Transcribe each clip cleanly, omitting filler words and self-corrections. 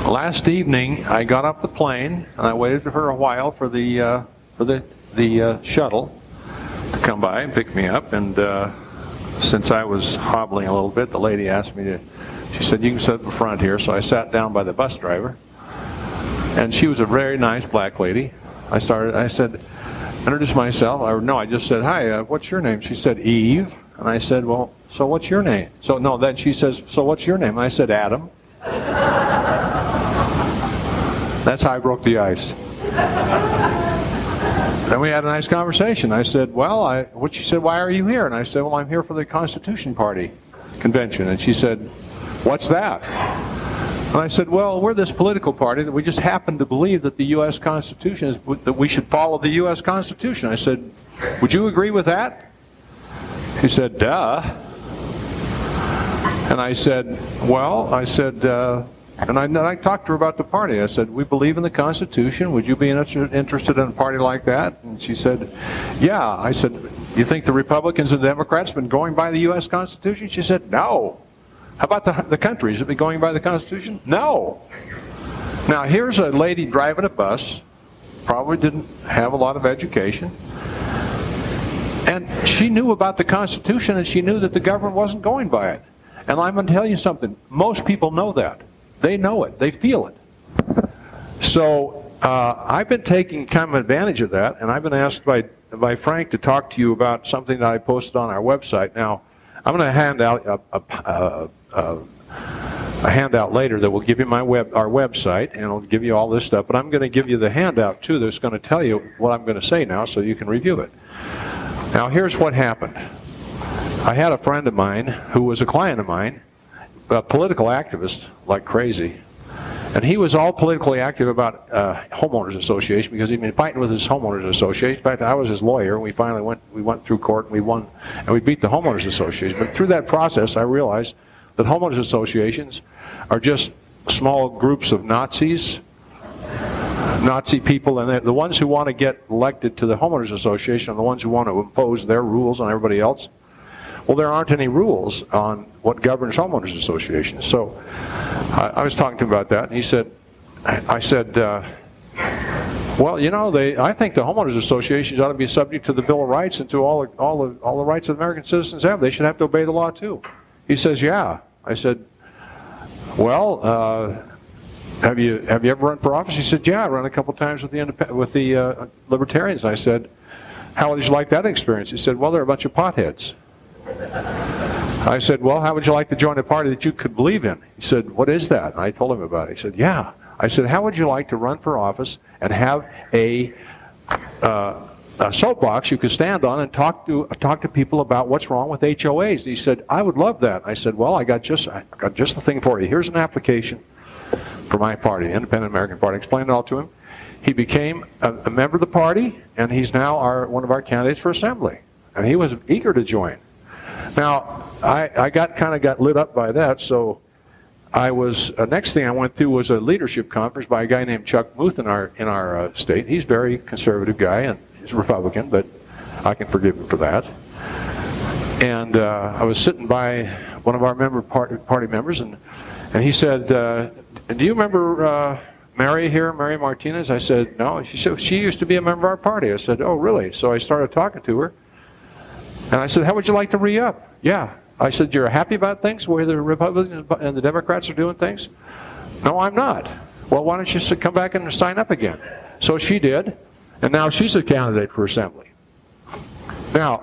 Last evening, I got off the plane and I waited for a while for the shuttle to come by and pick me up. And since I was hobbling a little bit, the lady asked me to. She said, "You can sit in front here." So I sat down by the bus driver, and she was a very nice black lady. I said, introduced myself. I just said, "Hi, what's your name?" She said, "Eve." And I said, "Well, so what's your name?" Then she says, "So what's your name?" And I said, "Adam." That's how I broke the ice. Then we had a nice conversation. I said, she said, "Why are you here?" And I said, "Well, I'm here for the Constitution Party convention." And she said, "What's that?" And I said, "Well, we're this political party that we just happen to believe that the U.S. Constitution is, that we should follow the U.S. Constitution." I said, "Would you agree with that?" She said, "Duh." And I said, and I talked to her about the party. I said, "We believe in the Constitution. Would you be interested in a party like that?" And she said, "Yeah." I said, "You think the Republicans and Democrats have been going by the U.S. Constitution?" She said, "No." "How about the country? Has it been going by the Constitution?" "No." Now, here's a lady driving a bus, probably didn't have a lot of education, and she knew about the Constitution, and she knew that the government wasn't going by it. And I'm going to tell you something. Most people know that. They know it. They feel it. So I've been taking kind of advantage of that, and I've been asked by Frank to talk to you about something that I posted on our website. Now, I'm going to hand out a handout later that will give you our website, and it'll give you all this stuff. But I'm going to give you the handout, too, that's going to tell you what I'm going to say now so you can review it. Now, here's what happened. I had a friend of mine who was a client of mine, a political activist like crazy, and he was all politically active about homeowners association because he'd been fighting with his homeowners association. In fact, I was his lawyer, and we finally went through court and we won, and we beat the homeowners association. But through that process, I realized that homeowners associations are just small groups of Nazi people, and the ones who want to get elected to the homeowners association are the ones who want to impose their rules on everybody else. Well, there aren't any rules on what governs homeowners associations. So I was talking to him about that, and I said, well, I think the homeowners associations ought to be subject to the Bill of Rights and to all the rights that American citizens have. They should have to obey the law too. He says, "Yeah." I said, "Well, have you ever run for office?" He said, "Yeah, I ran a couple times with the Libertarians." I said, "How did you like that experience?" He said, "Well, they're a bunch of potheads." I said, "Well, how would you like to join a party that you could believe in?" He said, "What is that?" And I told him about it. He said, "Yeah." I said, "How would you like to run for office and have a soapbox you could stand on and talk to people about what's wrong with HOAs?" He said, "I would love that." I said, "Well, I got just the thing for you. Here's an application for my party, the Independent American Party." I explained it all to him. He became a member of the party, and he's now one of our candidates for assembly. And he was eager to join. Now, I got lit up by that, so next thing I went through was a leadership conference by a guy named Chuck Muth in our state. He's a very conservative guy, and he's a Republican, but I can forgive him for that. And I was sitting by one of our party members, and he said, "Do you remember Mary here, Mary Martinez?" I said, "No." She said, "She used to be a member of our party." I said, "Oh, really?" So I started talking to her. And I said, "How would you like to re-up?" "Yeah." I said, "You're happy about things, where the Republicans and the Democrats are doing things?" "No, I'm not." "Well, why don't you come back and sign up again?" So she did, and now she's a candidate for assembly. Now,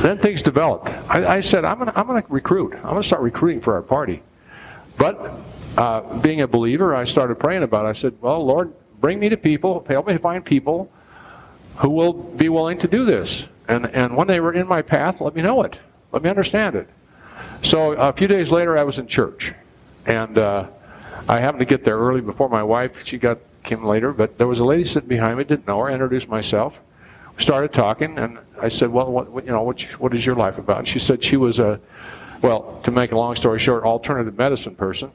then things developed. I said, I'm going to recruit. I'm going to start recruiting for our party. But being a believer, I started praying about it. I said, "Well, Lord, bring me to people, help me to find people who will be willing to do this. And when they were in my path, let me know it. Let me understand it." So a few days later, I was in church. And I happened to get there early before my wife. She came later. But there was a lady sitting behind me, didn't know her. I introduced myself. We started talking, and I said, "Well, what is your life about?" And she said she was to make a long story short, alternative medicine person.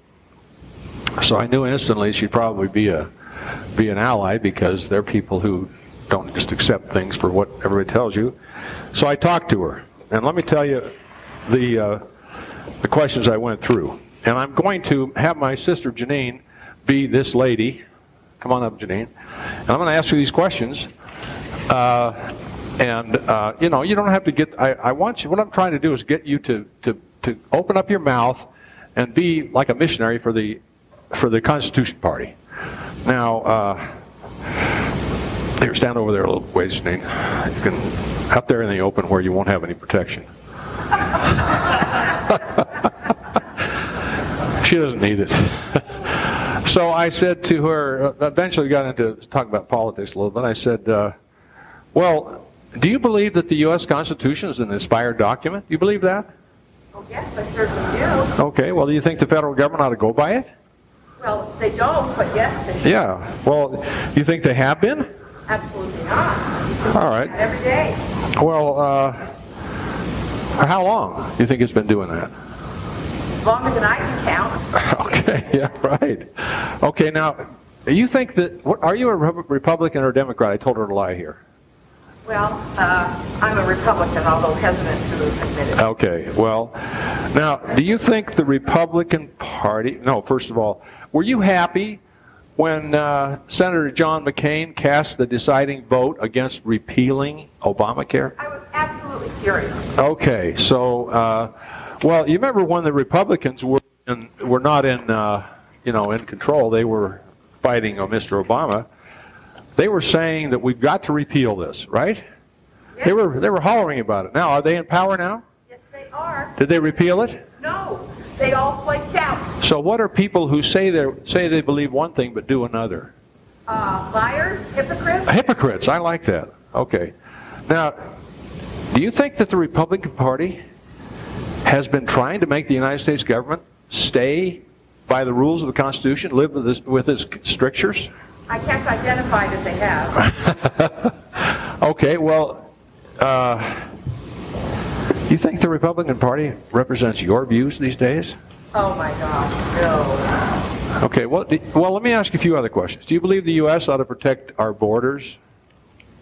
So I knew instantly she'd probably be an ally, because they're people who don't just accept things for what everybody tells you. So I talked to her, and let me tell you the questions I went through. And I'm going to have my sister Janine be this lady. Come on up, Janine. And I'm going to ask you these questions. You know, you don't have to get, I want you, what I'm trying to do is get you to open up your mouth and be like a missionary for the Constitution Party. Now, here, stand over there a little ways, Janine. You can, up there in the open where you won't have any protection. She doesn't need it. So I said to her, eventually got into talking about politics a little bit. I said, well, do you believe that the U.S. Constitution is an inspired document? Do you believe that? Oh, yes, I certainly do. Okay, well, do you think the federal government ought to go by it? Well, they don't, but yes, they should. Yeah, well, you think they have been? Absolutely not. All right. Every day. Well, how long do you think it's been doing that? Longer than I can count. Okay, yeah, right. Okay, now, you think that, are you a Republican or a Democrat? I told her to lie here. Well, I'm a Republican, although hesitant to admit it. Okay, well, now, do you think the Republican Party, no, first of all, were you happy when Senator John McCain cast the deciding vote against repealing Obamacare? I was absolutely furious. Okay, so, well, you remember when the Republicans were not in, in control, they were fighting Mr. Obama. They were saying that we've got to repeal this, right? Yes. They were hollering about it. Now, are they in power now? Yes, they are. Did they repeal it? No, they all flaked out. So what are people who say they believe one thing but do another? Liars, hypocrites. Hypocrites, I like that. Okay. Now, do you think that the Republican Party has been trying to make the United States government stay by the rules of the Constitution, live with its strictures? I can't identify that they have. Okay, well, you think the Republican Party represents your views these days? Oh my gosh, no. Okay, well, let me ask you a few other questions. Do you believe the U.S. ought to protect our borders?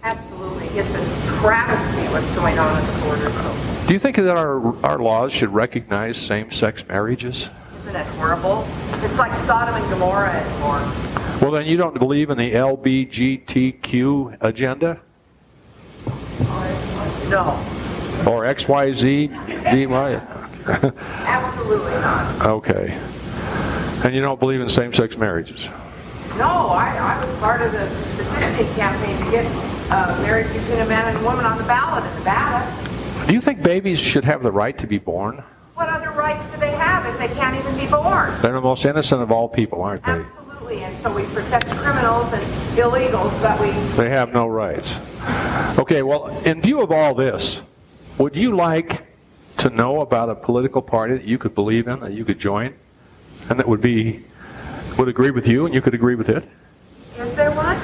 Absolutely. It's a travesty what's going on at the border. Do you think that our laws should recognize same-sex marriages? Isn't it horrible? It's like Sodom and Gomorrah anymore. Well, then you don't believe in the LBGTQ agenda? No. Or XYZ, DY? Absolutely not. Okay. And you don't believe in same-sex marriages? No, I was part of the petitioning campaign to get marriage between a man and a woman on the ballot in Nevada. Do you think babies should have the right to be born? What other rights do they have if they can't even be born? They're the most innocent of all people, aren't they? Absolutely, and so we protect criminals and illegals, but we... They have no rights. Okay, well, in view of all this, would you like to know about a political party that you could believe in, that you could join, and that would agree with you and you could agree with it? Is there one?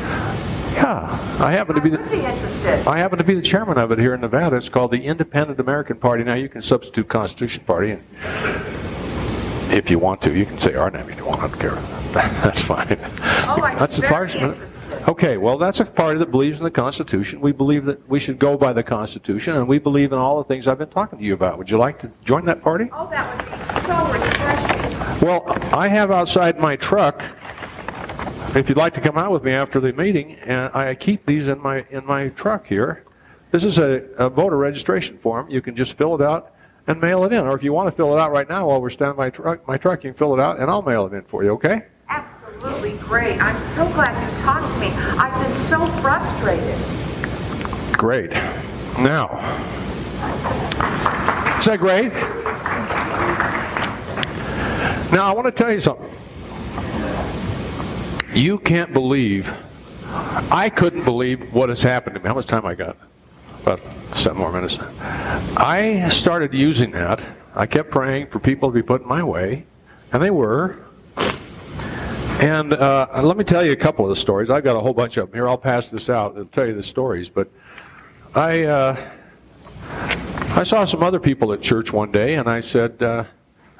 Yeah, I would be interested. I happen to be the chairman of it here in Nevada. It's called the Independent American Party. Now you can substitute Constitution Party, and if you want to, you can say our name if you want. I don't care. That's fine. Oh, That's very interested. Okay, well, that's a party that believes in the Constitution. We believe that we should go by the Constitution, and we believe in all the things I've been talking to you about. Would you like to join that party? Oh, that would be so refreshing. Well, I have outside my truck, if you'd like to come out with me after the meeting, and I keep these in my truck here. This is a voter registration form. You can just fill it out and mail it in. Or if you want to fill it out right now while we're standing by my truck, you can fill it out, and I'll mail it in for you, okay? Absolutely great. I'm so glad you talked to me. I've been so frustrated. Great. Now, is that great? Now, I want to tell you something. You can't believe, I couldn't believe what has happened to me. How much time I got? About 7 more minutes. I started using that. I kept praying for people to be put in my way, and they were. And let me tell you a couple of the stories. I've got a whole bunch of them here. I'll pass this out and tell you the stories. But I saw some other people at church one day, and I said,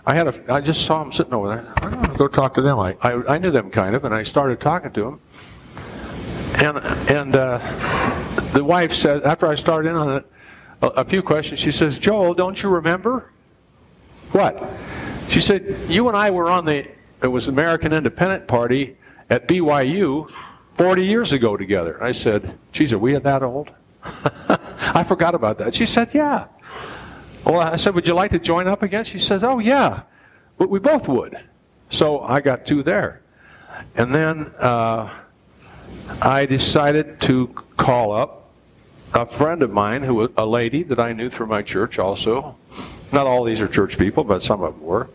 I just saw them sitting over there. I'm going to go talk to them. I knew them kind of, and I started talking to them. And the wife said, after I started in on it, a few questions, she says, Joel, don't you remember? What? She said, you and I were on the it was the American Independent Party at BYU 40 years ago together. I said, geez, are we that old? I forgot about that. She said, yeah. Well, I said, would you like to join up again? She said, oh, yeah, but we both would. So I got 2 there. And then I decided to call up a friend of mine, who was a lady that I knew through my church also. Not all these are church people, but some of them were.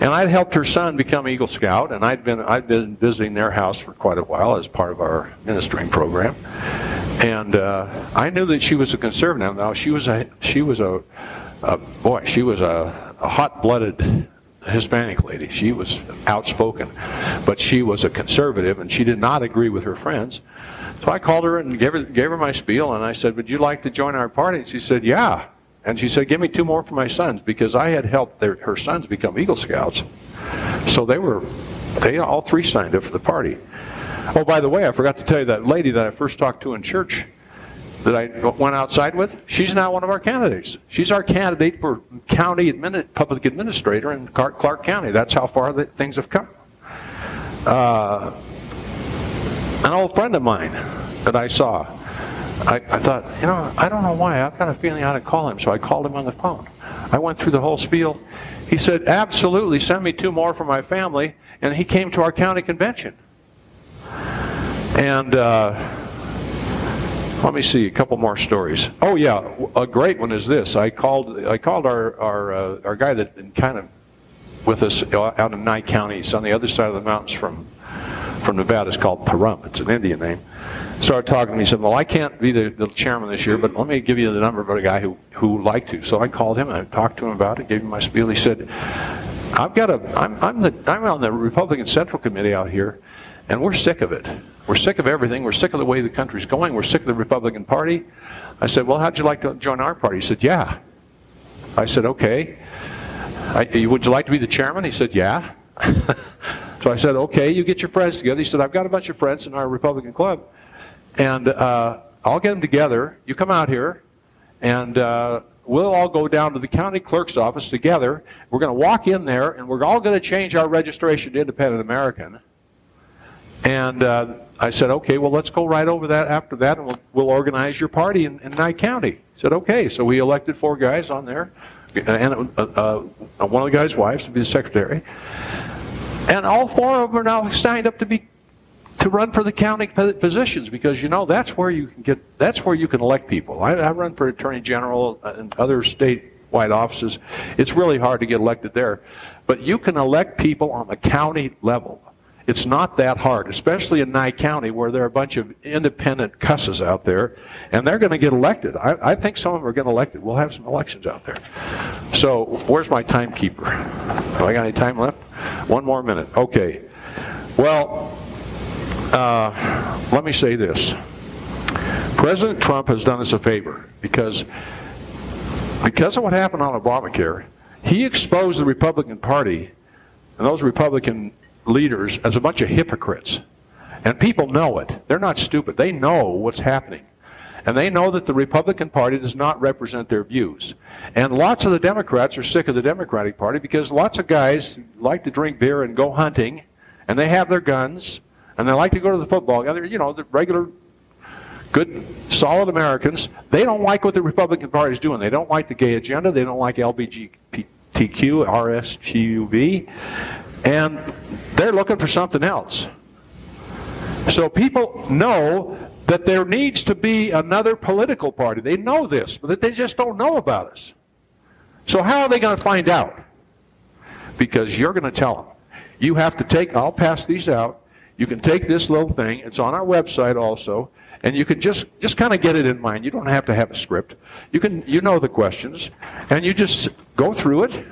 And I'd helped her son become Eagle Scout, and I'd been visiting their house for quite a while as part of our ministering program. And I knew that she was a conservative. Now she was a hot-blooded Hispanic lady. She was outspoken, but she was a conservative, and she did not agree with her friends. So I called her and gave her my spiel, and I said, would you like to join our party? And she said, yeah. And she said, give me 2 more for my sons, because I had helped her sons become Eagle Scouts. So they all 3 signed up for the party. Oh, by the way, I forgot to tell you, that lady that I first talked to in church that I went outside with, she's now one of our candidates. She's our candidate for public administrator in Clark County. That's how far things have come. An old friend of mine that I saw, I thought, I don't know why. I've got a feeling I ought to call him. So I called him on the phone. I went through the whole spiel. He said, absolutely, send me 2 more for my family. And he came to our county convention. And let me see, a couple more stories. Oh yeah, a great one is this. I called our guy that been kind of with us out in Nye County. He's on the other side of the mountains from Nevada. It's called Pahrump. It's an Indian name. Started talking to me. He said, well, I can't be the chairman this year, but let me give you the number of a guy who would like to. So I called him and I talked to him about it, gave him my spiel. He said, I'm on the Republican Central Committee out here, and we're sick of it. We're sick of everything. We're sick of the way the country's going. We're sick of the Republican Party. I said, well, how'd you like to join our party? He said, yeah. I said, okay. Would you like to be the chairman? He said, yeah. So I said, okay, you get your friends together. He said, I've got a bunch of friends in our Republican club, and I'll get them together. You come out here, and we'll all go down to the county clerk's office together. We're going to walk in there, and we're all going to change our registration to Independent American. And I said, okay, well, let's go right over that after that, and we'll organize your party in Nye County. He said, okay. So we elected 4 guys on there, and one of the guys' wives to be the secretary. And all 4 of them are now signed up to run for the county positions, because that's where you can elect people. I run for attorney general and other statewide offices. It's really hard to get elected there, but you can elect people on the county level. It's not that hard, especially in Nye County, where there are a bunch of independent cusses out there, and they're going to get elected. I think some of them are getting elected. We'll have some elections out there. So where's my timekeeper? Do I got any time left? 1 more minute. Okay. Well, let me say this. President Trump has done us a favor, because of what happened on Obamacare, he exposed the Republican Party and those Republican leaders as a bunch of hypocrites. And people know it. They're not stupid. They know what's happening. And they know that the Republican Party does not represent their views. And lots of the Democrats are sick of the Democratic Party, because lots of guys like to drink beer and go hunting, and they have their guns, and they like to go to the football. The regular, good, solid Americans. They don't like what the Republican Party is doing. They don't like the gay agenda. They don't like LGBTQ, RSTUV. And they're looking for something else. So people know that there needs to be another political party. They know this, but they just don't know about us. So how are they going to find out? Because you're going to tell them. You have to I'll pass these out. You can take this little thing. It's on our website also. And you can just kind of get it in mind. You don't have to have a script. You know the questions. And you just go through it.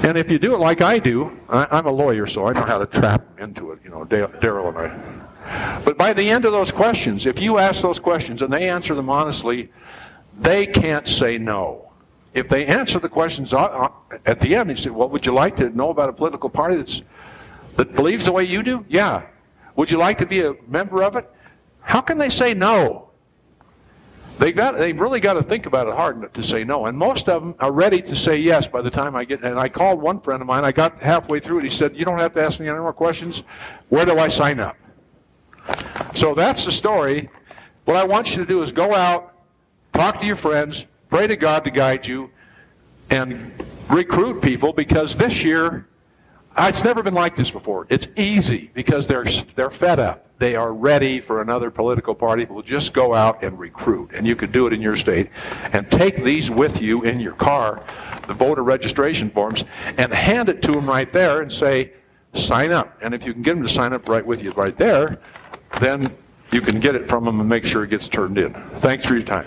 And if you do it like I do, I'm a lawyer, so I know how to trap them into it, Daryl and I. But by the end of those questions, if you ask those questions and they answer them honestly, they can't say no. If they answer the questions at the end, you say, well, would you like to know about a political party that believes the way you do? Yeah. Would you like to be a member of it? How can they say no? They really got to think about it hard to say no. And most of them are ready to say yes by the time I get. And I called one friend of mine. I got halfway through it. He said, "You don't have to ask me any more questions. Where do I sign up?" So that's the story. What I want you to do is go out, talk to your friends, pray to God to guide you, and recruit people, because this year, it's never been like this before. It's easy because they're fed up. They are ready for another political party. Will just go out and recruit, and you can do it in your state, and take these with you in your car, the voter registration forms, and hand it to them right there and say, sign up. And if you can get them to sign up right with you right there, then you can get it from them and make sure it gets turned in. Thanks for your time.